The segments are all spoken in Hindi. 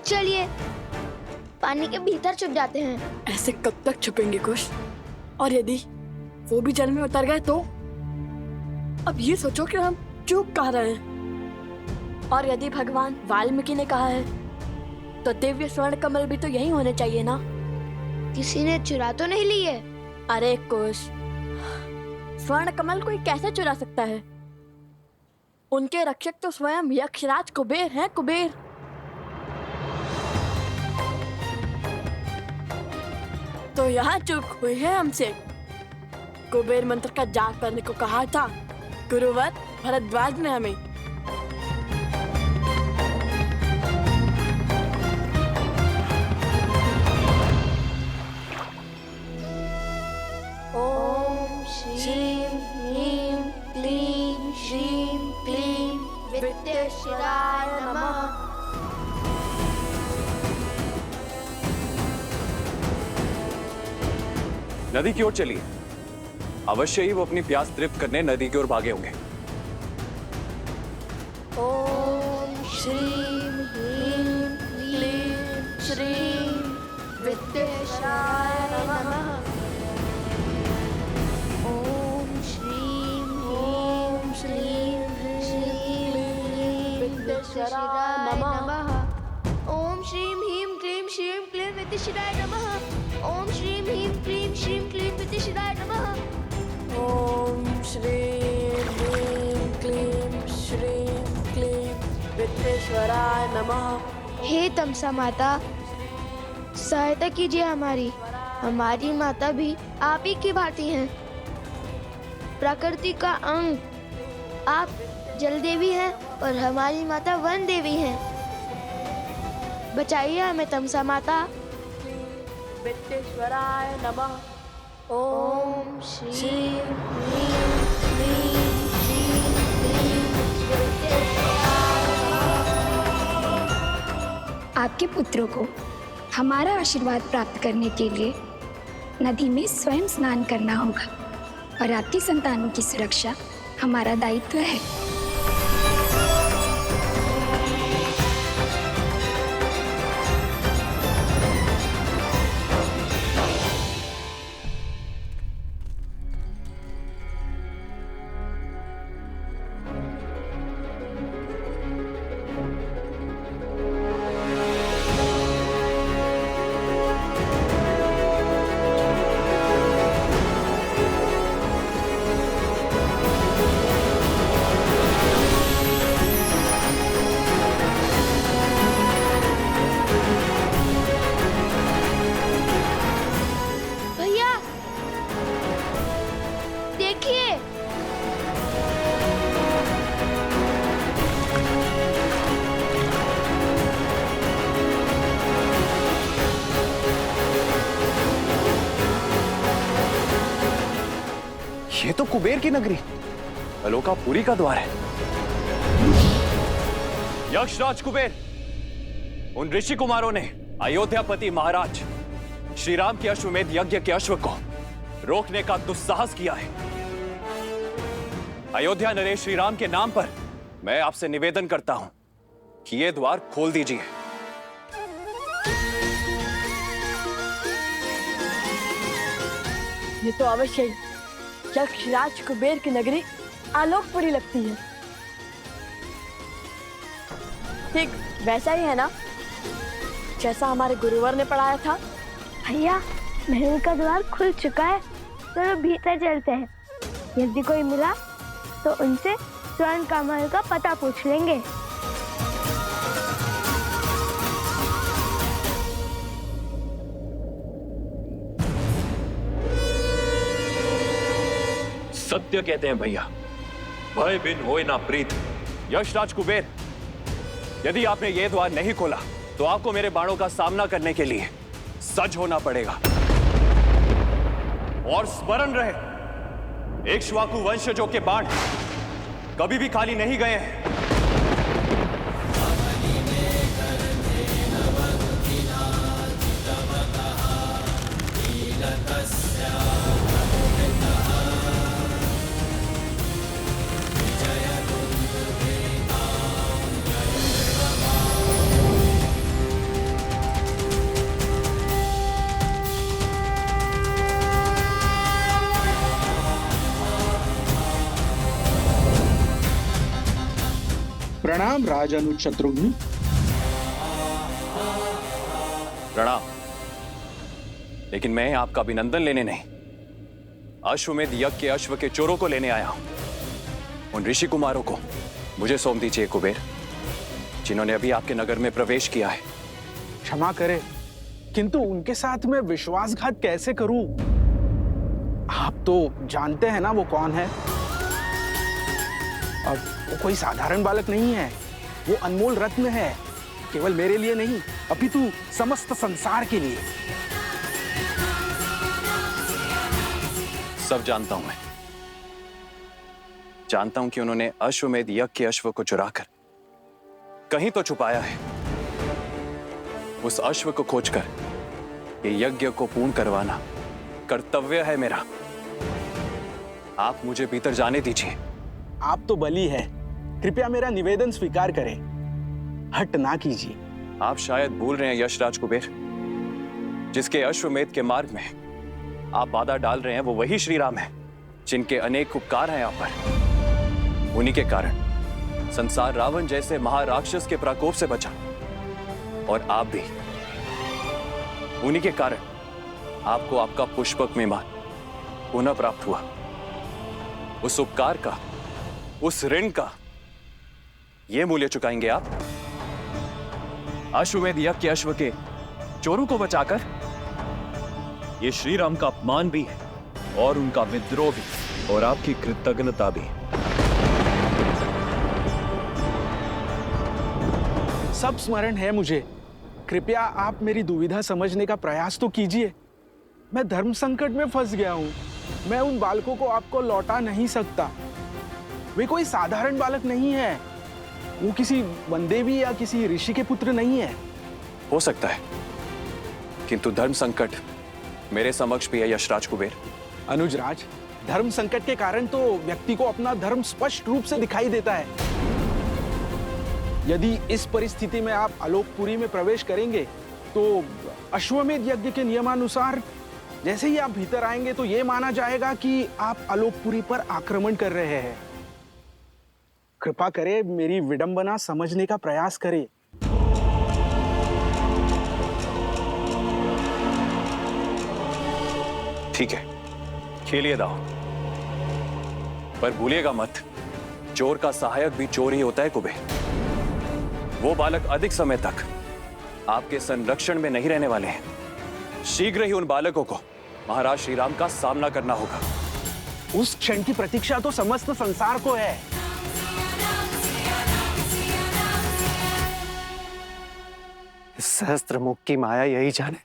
चलिए पानी के भीतर छुप जाते हैं। ऐसे कब तक छुपेंगे कुश? और यदि वो भी जल में उतर गए तो? अब ये सोचो कि हम चूक कहाँ रहे हैं। और यदि भगवान वाल्मीकि ने कहा है तो दिव्य स्वर्ण कमल भी तो यही होने चाहिए ना? किसी ने चुरा तो नहीं ली है? अरे कुश, स्वर्ण कमल कोई कैसे चुरा सकता है? उनके रक्षक तो स्वयं यक्षराज कुबेर हैं, कुबेर। तो यहाँ चूक हुई है हमसे। कुबेर मंत्र का जाप करने को कहा था गुरुवर भरद्वाज ने हमें। ओम श्रीं ह्रीं क्लीं श्रीं क्लीं विद्येश्वराय नमः। नदी की ओर चलिए। अवश्य ही वो अपनी प्यास तृप्त करने नदी की ओर भागे होंगे। ओम श्रीं ह्रीं क्लीं श्रीं विद्येश्वराय नमः। ओम श्रीं ह्रीं श्रीं क्लीं विद्येश्वराय नमः। ओम श्रीं ह्रीं क्लीं श्रीं क्लीं विद्येश्वराय नमः। ओम श्रीं ह्रीं क्लीं श्रीं क्लीं विद्येश्वराय नमः। ओम श्रीं ह्रीं क्लीं श्रीं क्लीं विद्येश्वराय नमः। हे तमसा माता, सहायता कीजिए हमारी। हमारी माता भी आप ही की भांति हैं, प्रकृति का अंग। आप जल देवी हैं और हमारी माता वन देवी हैं। बचाइए हमें तमसा माता। विद्येश्वराय नमः। ओम श्रीं ह्रीं क्लीं श्रीं क्लीं विद्येश्वराय नमः। आपके पुत्रों को हमारा आशीर्वाद प्राप्त करने के लिए नदी में स्वयं स्नान करना होगा और आपकी संतानों की सुरक्षा हमारा दायित्व है। भैया देखिए, ये तो कुबेर की नगरी अलोकापुरी का द्वार है। यक्षराज कुबेर, उन ऋषि कुमारों ने अयोध्यापति महाराज श्री राम के अश्वमेध यज्ञ के अश्व को रोकने का दुस्साहस किया है। अयोध्या नरेश श्री राम के नाम पर मैं आपसे निवेदन करता हूं कि यह द्वार खोल दीजिए। ये तो अवश्य ही यक्षराज कुबेर की नगरी आलोकपुरी लगती है। ठीक वैसा ही है ना जैसा हमारे गुरुवर ने पढ़ाया था। भैया महल का द्वार खुल चुका है, चलो भीतर चलते हैं। यदि कोई मिला तो उनसे स्वर्ण कमल का पता पूछ लेंगे। सत्य कहते हैं भैया, भय बिन होए ना प्रीत। यक्षराज कुबेर, यदि आपने यह द्वार नहीं खोला तो आपको मेरे बाणों का सामना करने के लिए सज्ज होना पड़ेगा। और स्मरण रहे, इक्ष्वाकु वंशजों के बाण कभी भी खाली नहीं गए हैं। प्रणाम राजानुज शत्रुघ्न। प्रणाम। लेकिन मैं आपका अभिनंदन लेने नहीं, अश्वमेध यज्ञ के अश्व के चोरों को लेने आया हूं। उन ऋषि कुमारों को मुझे सौंप दीजिए कुबेर, जिन्होंने अभी आपके नगर में प्रवेश किया है। क्षमा करें, किंतु उनके साथ मैं विश्वासघात कैसे करूं? आप तो जानते हैं ना वो कौन है। अब वो कोई साधारण बालक नहीं है, वो अनमोल रत्न है, केवल मेरे लिए नहीं अपितु समस्त संसार के लिए। सब जानता हूं मैं, जानता हूं कि उन्होंने अश्वमेध यज्ञ के अश्व को चुराकर कहीं तो छुपाया है। उस अश्व को खोजकर ये यज्ञ को पूर्ण करवाना कर्तव्य है मेरा। आप मुझे भीतर जाने दीजिए। आप तो बली है, कृपया मेरा निवेदन स्वीकार करें, हट ना कीजिए। आप शायद भूल रहे हैं यशराज कुबेर, जिसके अश्वमेध के मार्ग में आप बाधा डाल रहे हैं वो वही श्री राम है, जिनके अनेक उपकार हैं आप पर। उन्हीं के कारण संसार रावण जैसे महाराक्षस के प्रकोप से बचा, और आप भी। उन्हीं के कारण आपको आपका पुष्पक विमान पुनः प्राप्त हुआ। उस उपकार का, उस ऋण का ये मूल्य चुकाएंगे आप? अश्वमेध यज्ञ के अश्व के चोरों को बचाकर? ये श्री राम का अपमान भी है और उनका विद्रोह भी, और आपकी कृतज्ञता भी। सब स्मरण है मुझे, कृपया आप मेरी दुविधा समझने का प्रयास तो कीजिए। मैं धर्म संकट में फंस गया हूं, मैं उन बालकों को आपको लौटा नहीं सकता। वे कोई साधारण बालक नहीं है, वो किसी वनदेवी या किसी ऋषि के पुत्र नहीं है। हो सकता है, किंतु धर्म संकट मेरे समक्ष भी है यशराज कुबेर। अनुजराज, धर्म संकट के कारण तो व्यक्ति को अपना धर्म स्पष्ट रूप से दिखाई देता है। यदि इस परिस्थिति में आप आलोकपुरी में प्रवेश करेंगे तो अश्वमेध यज्ञ के नियमानुसार जैसे ही आप भीतर आएंगे तो यह माना जाएगा कि आप आलोकपुरी पर आक्रमण कर रहे हैं। कृपा करें, मेरी विडंबना समझने का प्रयास करें। ठीक है, खेलिए दाव, पर भूलिएगा मत, चोर का सहायक भी चोर ही होता है कुबेर। वो बालक अधिक समय तक आपके संरक्षण में नहीं रहने वाले हैं। शीघ्र ही उन बालकों को महाराज श्री राम का सामना करना होगा। उस क्षण की प्रतीक्षा तो समस्त संसार को है। सहस्त्र मुख की माया यही जाने,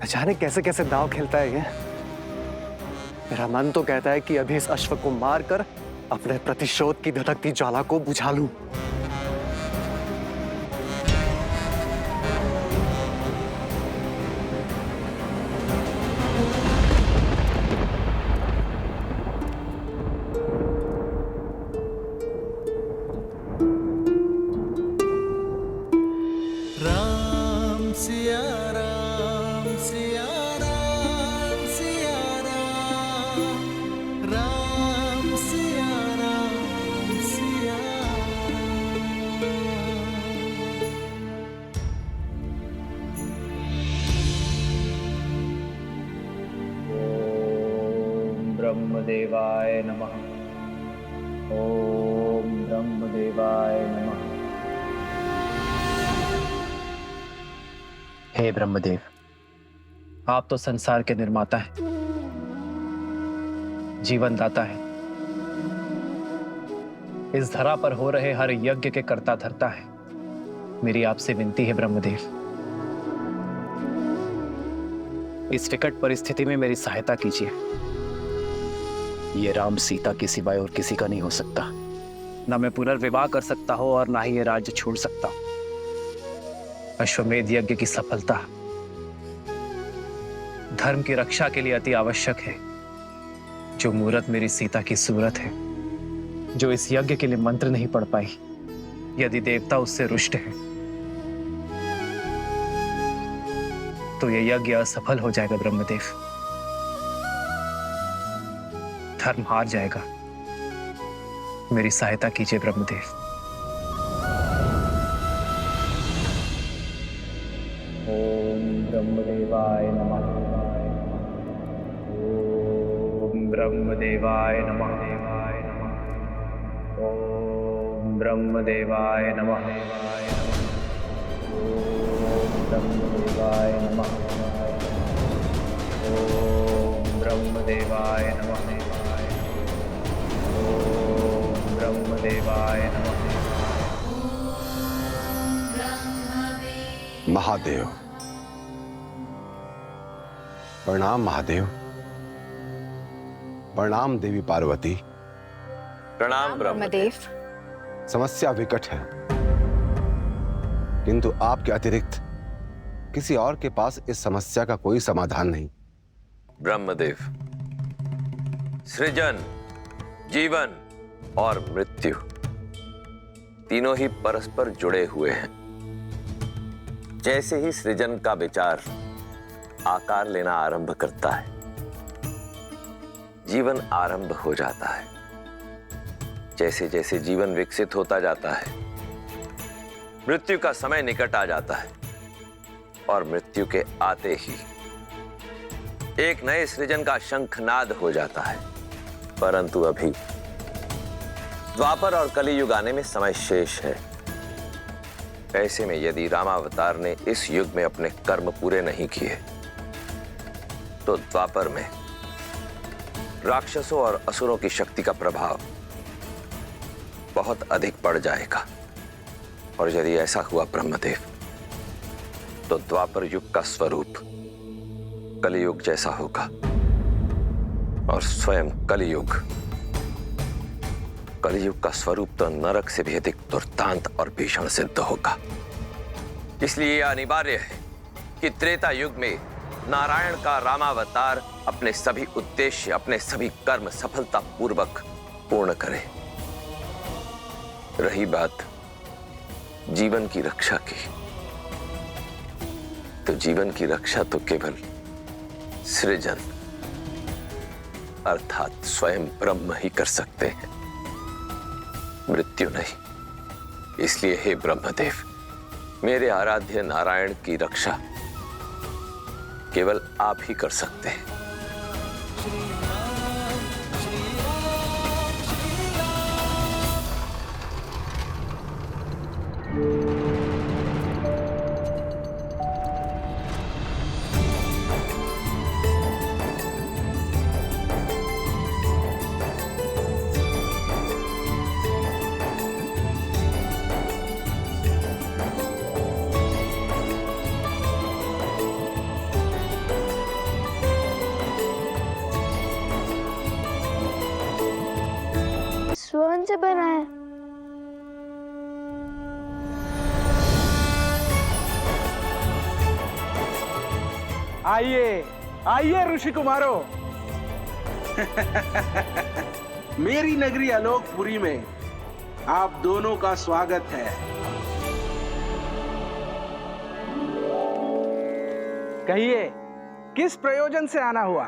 न जाने कैसे कैसे दांव खेलता है ये। मेरा मन तो कहता है कि अभी इस अश्व को मारकर अपने प्रतिशोध की धधकती ज्वाला को बुझा लूं। ब्रह्मदेवाय नमः। ओम ब्रह्मदेवाय नमः। हे ब्रह्मदेव, आप तो संसार के निर्माता हैं, जीवन दाता है। इस धरा पर हो रहे हर यज्ञ के कर्ता धर्ता है। मेरी आपसे विनती है ब्रह्मदेव, इस विकट परिस्थिति में मेरी सहायता कीजिए। ये राम सीता के सिवाय और किसी का नहीं हो सकता। ना मैं पुनर्विवाह कर सकता हूं और ना ही ये राज्य छोड़ सकता हूं। अश्वमेध यज्ञ की सफलता धर्म की रक्षा के लिए अति आवश्यक है। जो मूरत मेरी सीता की सूरत है, जो इस यज्ञ के लिए मंत्र नहीं पढ़ पाई, यदि देवता उससे रुष्ट है तो यह यज्ञ असफल हो जाएगा ब्रह्मदेव। धर्म हार जाएगा। मेरी सहायता कीजिए ब्रह्मदेव। ब्रह्मदेवाय नमः। ओम ब्रह्मदेवाय नमः। ओम ब्रह्मदेवाय नमः। ओम ब्रह्मदेवाय नमः। ओम ब्रह्मदेवाय नमः। ओम ब्रह्मदेवाय नमः। महादेव। प्रणाम महादेव। प्रणाम देवी पार्वती। प्रणाम ब्रह्मदेव। समस्या विकट है, किंतु आपके अतिरिक्त किसी और के पास इस समस्या का कोई समाधान नहीं। ब्रह्मदेव, सृजन, जीवन और मृत्यु तीनों ही परस्पर जुड़े हुए हैं। जैसे ही सृजन का विचार आकार लेना आरंभ करता है, जीवन आरंभ हो जाता है। जैसे जैसे जीवन विकसित होता जाता है, मृत्यु का समय निकट आ जाता है और मृत्यु के आते ही एक नए सृजन का शंखनाद हो जाता है। परंतु अभी द्वापर और कलियुग आने में समय शेष है। ऐसे में यदि रामावतार ने इस युग में अपने कर्म पूरे नहीं किए तो द्वापर में राक्षसों और असुरों की शक्ति का प्रभाव बहुत अधिक बढ़ जाएगा। और यदि ऐसा हुआ ब्रह्मदेव, तो द्वापर युग का स्वरूप कलियुग जैसा होगा और स्वयं कलियुग का स्वरूप तो नरक से भी अधिक दुर्दांत और भीषण सिद्ध होगा। इसलिए यह अनिवार्य है कि त्रेता युग में नारायण का रामावतार अपने सभी उद्देश्य, अपने सभी कर्म सफलतापूर्वक पूर्ण करे। रही बात जीवन की रक्षा की, तो जीवन की रक्षा तो केवल सृजन अर्थात स्वयं ब्रह्म ही कर सकते हैं, मृत्यु नहीं। इसलिए हे ब्रह्मदेव, मेरे आराध्य नारायण की रक्षा केवल आप ही कर सकते हैं। स्वर्ण से बना है। आइए आइए ऋषि कुमारों। मेरी नगरी आलोकपुरी में आप दोनों का स्वागत है। कहिए, किस प्रयोजन से आना हुआ?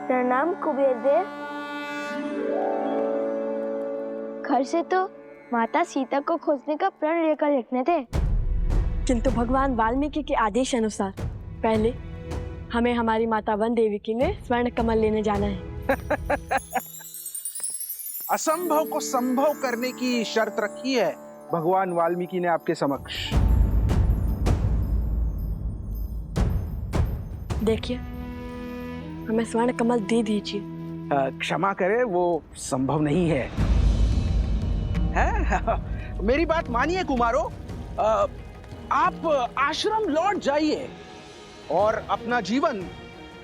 प्रणाम कुबेर देव। घर से तो माता सीता को खोजने का प्रण लेकर लिखने थे, किंतु भगवान वाल्मीकि के आदेश अनुसार पहले हमें हमारी माता वन देवी के लिए स्वर्ण कमल लेने जाना है। असंभव को संभव करने की शर्त रखी है भगवान वाल्मीकि ने आपके समक्ष। देखिए, हमें स्वर्ण कमल दे दीजिए। क्षमा करें, वो संभव नहीं है। मेरी बात मानिए कुमारों, आप आश्रम लौट जाइए और अपना जीवन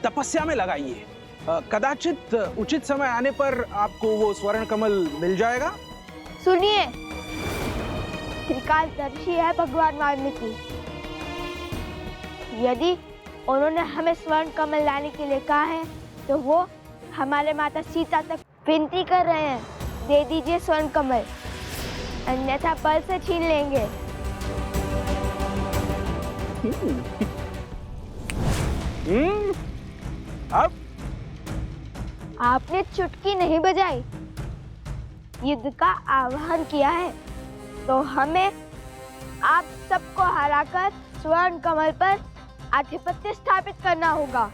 तपस्या में लगाइए। कदाचित उचित समय आने पर आपको वो स्वर्ण कमल मिल जाएगा। सुनिए, त्रिकालदर्शी है भगवान वाल्मीकि। यदि उन्होंने हमें स्वर्ण कमल लाने के लिए कहा है तो वो हमारे माता सीता तक विनती कर रहे हैं, दे दीजिए स्वर्ण कमल, अन्यथा बल से छीन लेंगे। अब आपने चुटकी नहीं बजाई, युद्ध का आह्वान किया है, तो हमें आप सबको हराकर स्वर्ण कमल पर आधिपत्य स्थापित करना होगा।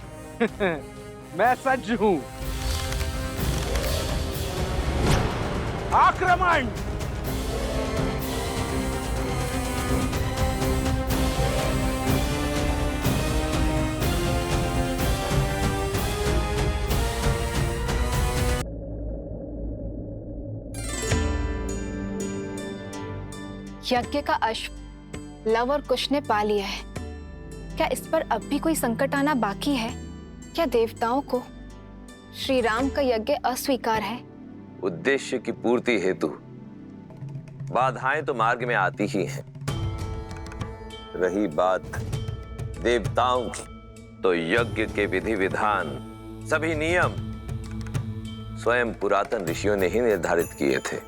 मैं सज्ज हूं। आक्रमण! यज्ञ का अश्व लव और कुश ने पा लिया है। क्या इस पर अब भी कोई संकट आना बाकी है? क्या देवताओं को श्री राम का यज्ञ अस्वीकार है? उद्देश्य की पूर्ति हेतु बाधाएं तो मार्ग में आती ही हैं। रही बात देवताओं की, तो यज्ञ के विधि विधान, सभी नियम स्वयं पुरातन ऋषियों ने ही निर्धारित किए थे,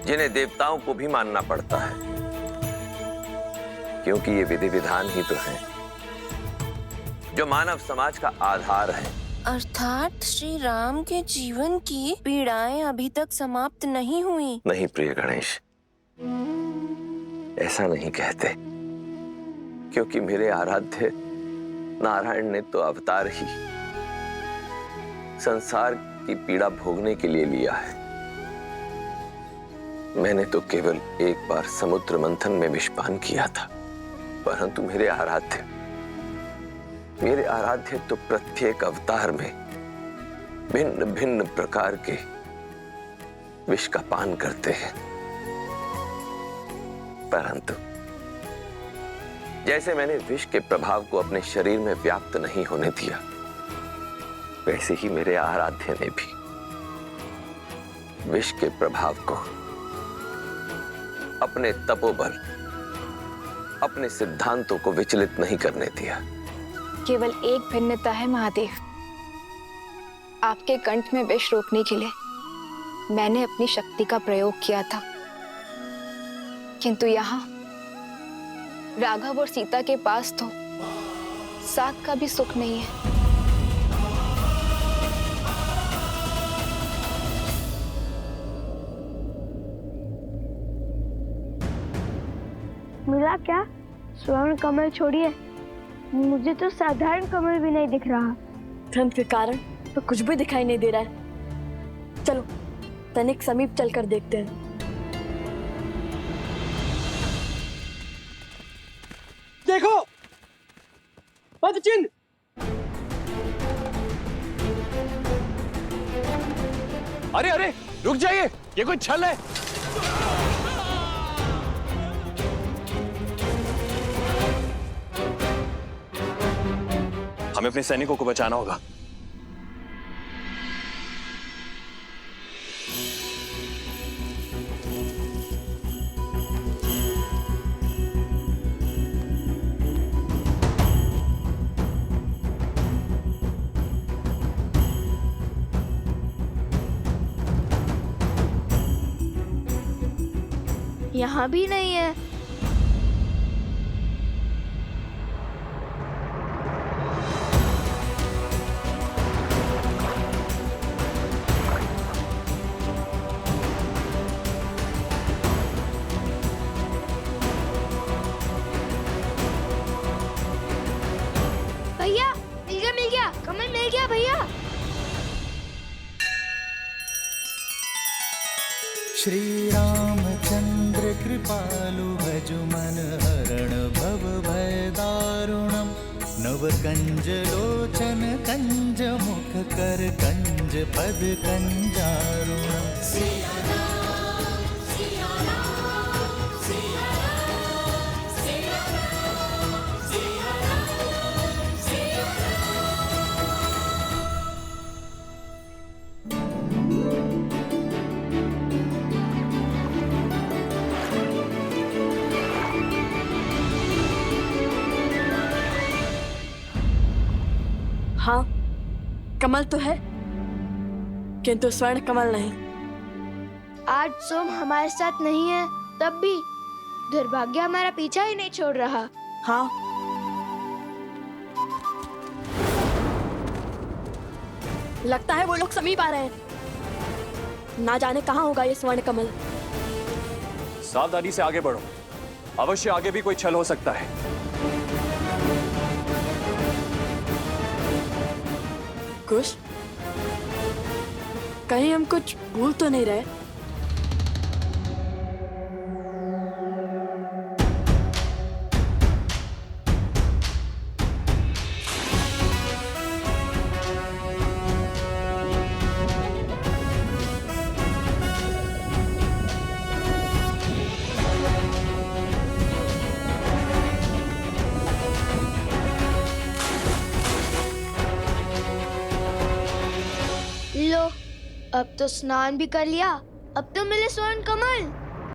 जिन्हें देवताओं को भी मानना पड़ता है, क्योंकि ये विधि विधान ही तो हैं जो मानव समाज का आधार है। अर्थात श्री राम के जीवन की पीड़ाएं अभी तक समाप्त नहीं हुई। नहीं प्रिय गणेश, ऐसा नहीं कहते, क्योंकि मेरे आराध्य नारायण ने तो अवतार ही संसार की पीड़ा भोगने के लिए लिया है। मैंने तो केवल एक बार समुद्र मंथन में विषपान किया था, परंतु मेरे आराध्य तो प्रत्येक अवतार में भिन्न भिन्न प्रकार के विष का पान करते हैं। परंतु जैसे मैंने विष के प्रभाव को अपने शरीर में व्याप्त नहीं होने दिया, वैसे ही मेरे आराध्य ने भी विष के प्रभाव को अपने तपोबल, अपने सिद्धांतों को विचलित नहीं करने दिया। केवल एक भिन्नता है महादेव, आपके कंठ में विष रोकने के लिए मैंने अपनी शक्ति का प्रयोग किया था, किंतु यहाँ राघव और सीता के पास तो साथ का भी सुख नहीं है। मिला क्या? स्वर्ण कमल छोड़िए, मुझे तो साधारण कमल भी नहीं दिख रहा। ठंड के कारण तो कुछ भी दिखाई नहीं दे रहा है। चलो तनिक समीप चलकर देखते हैं। देखो पदचिन्ह। अरे अरे रुक जाइए, ये कोई छल है। हमें अपने सैनिकों को बचाना होगा। यहाँ भी नहीं है। भैया मिल गया, कमल मिल गया भैया। श्री रामचंद्र कृपालु भजु मन हरण भव भय दारुणम नव कंज लोचन कंज मुख कर कंज पद कंजारुणम। हाँ, कमल तो है, किंतु स्वर्ण कमल नहीं। आज सोम हमारे साथ नहीं है, तब भी दुर्भाग्य हमारा पीछा ही नहीं छोड़ रहा। हाँ, लगता है वो लोग समीप आ रहे हैं। ना जाने कहाँ होगा ये स्वर्ण कमल। सावधानी से आगे बढ़ो, अवश्य आगे भी कोई छल हो सकता है। कुश, कहीं हम कुछ भूल तो नहीं रहे? लो, अब तो स्नान भी कर लिया, अब तो मिले स्वर्ण कमल।